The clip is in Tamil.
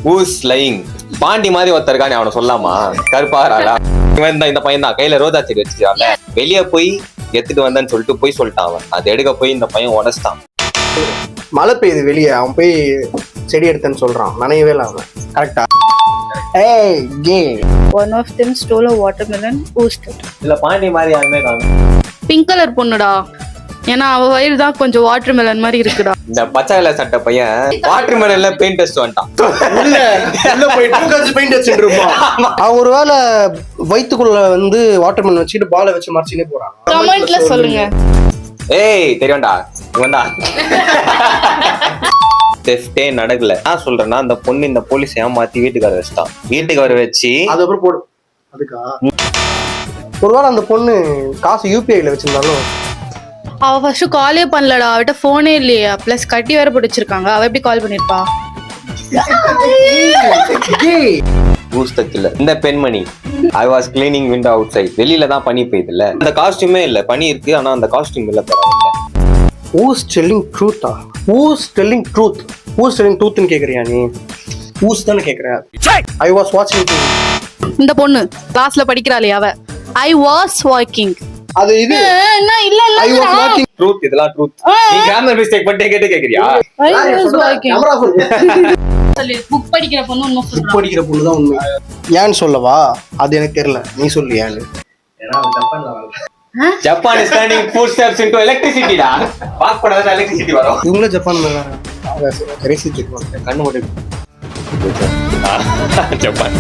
who's lying? பாண்டி மாதிரி ஒருத்தருக்கானே அவனை சொல்லாமா? கருப்பாராளா இவன் இந்த பையன் தான் கையில ரோஜா செடி வச்சுக்காங்க. வெளியே போய் எடுத்துட்டு வந்தேன்னு சொல்லிட்டு போய் சொல்லிட்டான். அவன் அதை எடுக்க போய் இந்த பையன் உடச்சிட்டான். மழை பெய்யுது வெளியே, அவன் போய் செடி எடுத்தேன்னு சொல்றான். நனையவே இல்லை அவன். கரெக்டா? ஏய் K. One of them stole a watermelon. Who stole? இல்ல பாண்டி மாதிரி யாருமே காணும். பிங்க் கலர் பொண்ணுடா. ஏன்னா அவ வயிறு தான் கொஞ்சம் வாட்டர் மெலன் மாதிரி இருக்குடா. இந்த பச்சை கலர் சட்டை பையன் வாட்டர் மெலன்ல பெயிண்ட் டெஸ்ட் வந்துட்டான். அவன் ஒருவேளை வயிற்றுக்குள்ள வந்து வாட்டர் மெலன் வச்சுட்டு பாலை வச்சு மறைச்சினே போறான். கமெண்ட்ல சொல்லுங்க. ஏய் தெரியும்டா இவன்டா. தெஃப்டே நடக்கல. நான் சொல்றேன்னா அந்த பொண்ணு இந்த போலீஸ் ஏமாத்தி வீட்டுக்கு வர வச்சுட்டான். வீட்டுக்கு வர வச்சு அதுக்கப்புறம் போடு. அதுக்கா ஒருவேளை அந்த பொண்ணு காசு யூபிஐல வச்சிருந்தாலும் அவ ஃபர்ஸ்ட் காலே பண்ணலடா. அவட்ட போனே இல்லையா. பிளஸ் கட்டி வேற போட்டுச்சிருக்காங்க. அவ எப்படி கால் பண்ணிருப்பா? பூஸ்தத்துல இந்த பெண்மணி I was cleaning window outside. வெளியில தான் பனி பெய்யுதுல்ல. அந்த காஸ்டியூமே இல்ல, பனி இருக்கு ஆனா அந்த காஸ்டியூம் இல்ல. who's telling truth-ஆ? who's telling truth? who's telling truth-ன்னு கேக்குறியா நீ? who's தானே கேக்குற? I was watching TV. இந்த பொண்ணு கிளாஸ்ல படிக்கிறாளே அவ. I was walking. அது இது என்ன இல்ல இல்ல I was watching ட்ரூத். இதெல்லாம் ட்ரூத். நீ கிராமர் மிஸ்டேக் பண்ணிட்டே கேக்குறியா? I was walking. கேமரா சொல்லு. புக் படிக்கிற பொண்ணு உண்மை சொல்றா. படிக்கிற பொண்ணு தான் உண்மை. ஏன்னு சொல்லவா? அது எனக்கு தெரியல, நீ சொல்லு ஏன்னு. ஏன்னா ஜப்பான்ல வரல. Japan is turning footsteps into electricity டா. பாக் பண்ணாத எலக்ட்ரிசிட்டி வரும். இவங்களே ஜப்பான்ல வராங்க. கரெக்ட். கண்ணு மூடி. ஜப்பான்